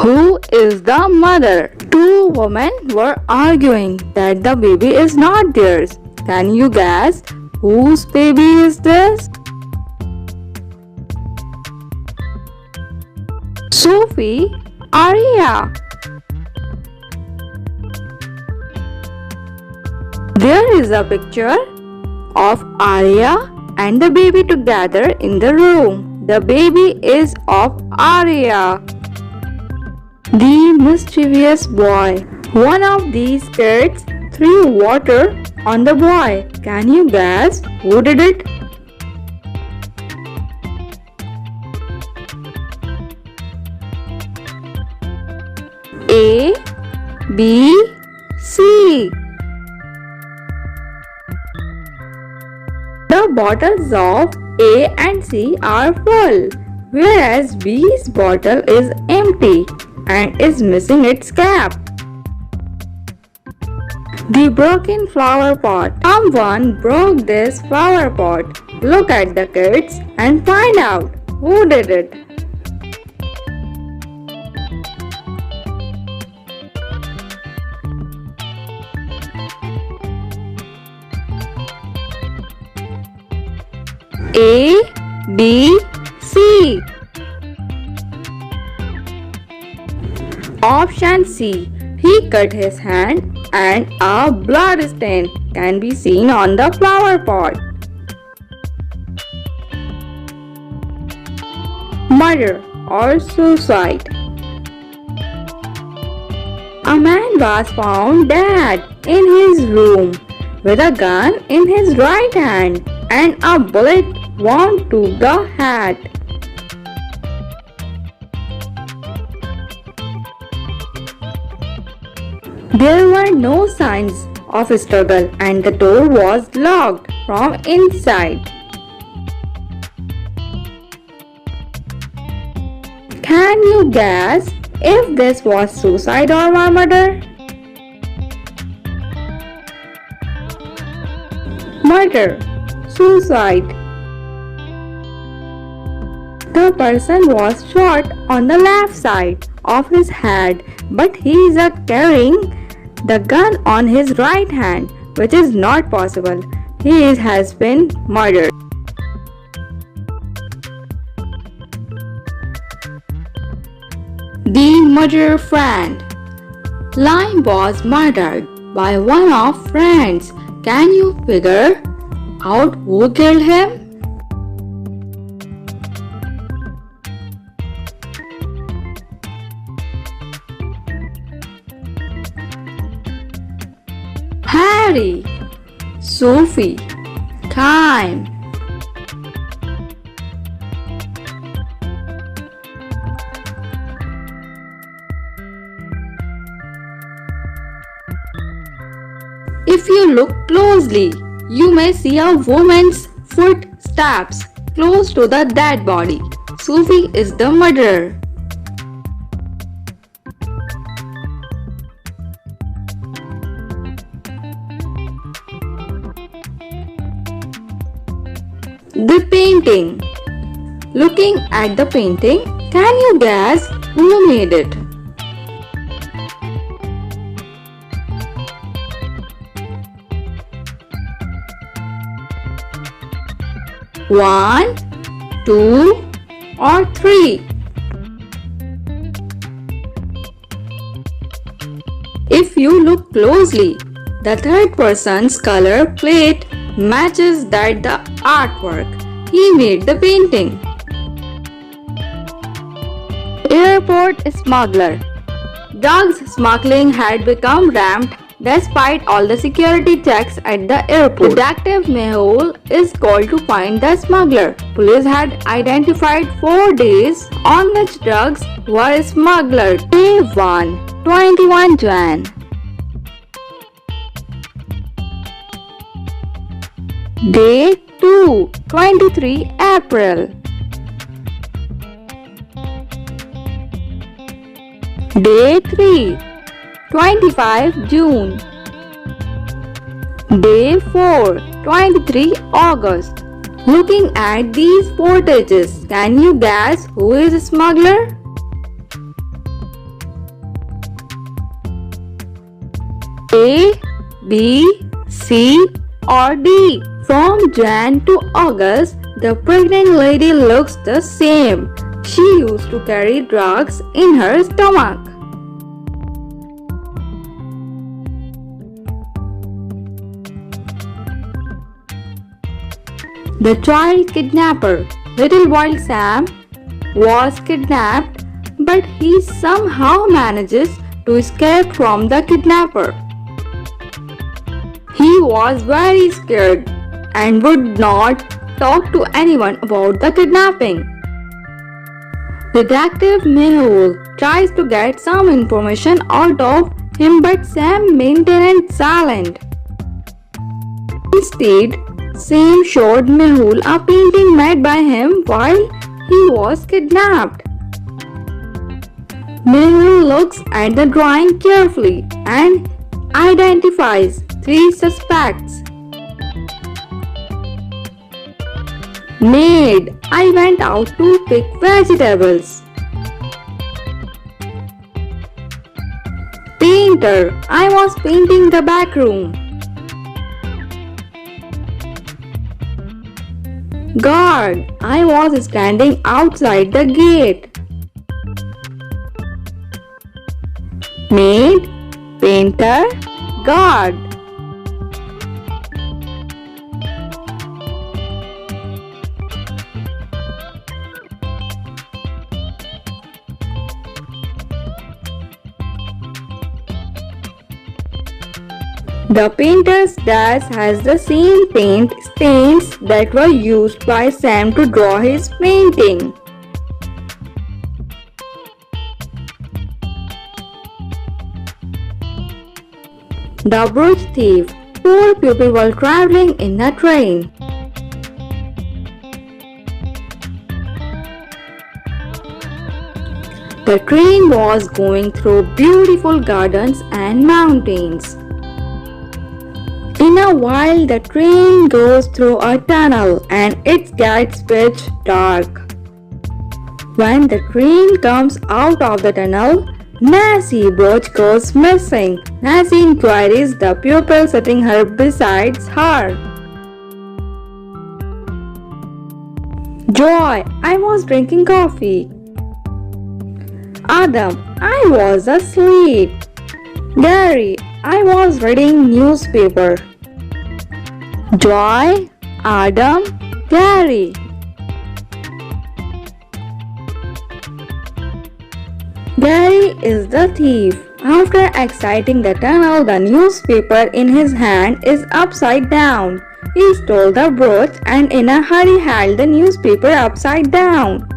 Who is the mother? Two women were arguing that the baby is not theirs. Can you guess whose baby is this? Sophie, Arya. There is a picture of Arya and the baby together in the room. The baby is of Arya. The mischievous boy. One of these kids threw water on the boy. Can you guess who did it? A, B, C. The bottles of A and C are full, whereas B's bottle is empty and is missing its cap. The broken flower pot. Someone broke this flower pot. Look at the kids and find out who did it. A, B, C. Option C. He cut his hand and a blood stain can be seen on the flower pot. Murder or suicide. A man was found dead in his room with a gun in his right hand and a bullet wound to the head. There were no signs of struggle and the door was locked from inside. Can you guess if this was suicide or murder? Murder. Suicide. The person was shot on the left side of his head, but he is carrying the gun on his right hand, which is not possible. He has been murdered. The murderer friend. Lime was murdered by one of friends. Can you figure out who killed him? Harry, Sophie, time. If you look closely, you may see a woman's footsteps close to the dead body. Sophie is the murderer. The painting. Looking at the painting, can you guess who made it? One, two, or three? If you look closely, the third person's color plate matches that the artwork. He made the painting. Airport smuggler. Drugs smuggling had become ramped despite all the security checks at the airport. Detective Mehul is called to find the smuggler. Police had identified 4 days on which drugs were smuggled. Day 1, 21 Jan. Day 2, 23 April. Day 3, 25 June. Day 4, 23 August. Looking at these footages, can you guess who is a smuggler? A, B, C or D? From Jan to August, the pregnant lady looks the same. She used to carry drugs in her stomach. The child kidnapper. Little boy Sam was kidnapped, but he somehow manages to escape from the kidnapper. He was very scared and would not talk to anyone about the kidnapping. Detective Mehul tries to get some information out of him, but Sam maintained silent. Instead, Sam showed Mehul a painting made by him while he was kidnapped. Mehul looks at the drawing carefully and identifies 3 suspects. Maid, I went out to pick vegetables. Painter, I was painting the back room. Guard, I was standing outside the gate. Maid, painter, guard. The painter's dash has the same paint stains that were used by Sam to draw his painting. The bridge thief. 4 people were traveling in a train. The train was going through beautiful gardens and mountains. In a while, the train goes through a tunnel and it gets pitch dark. When the train comes out of the tunnel, Nancy's brooch goes missing. Nancy inquires the pupil sitting her beside her. Joy, I was drinking coffee. Adam, I was asleep. Gary, I was reading newspaper. Joy, Adam, Gary. Gary is the thief. After exiting the tunnel, the newspaper in his hand is upside down. He stole the brooch and in a hurry held the newspaper upside down.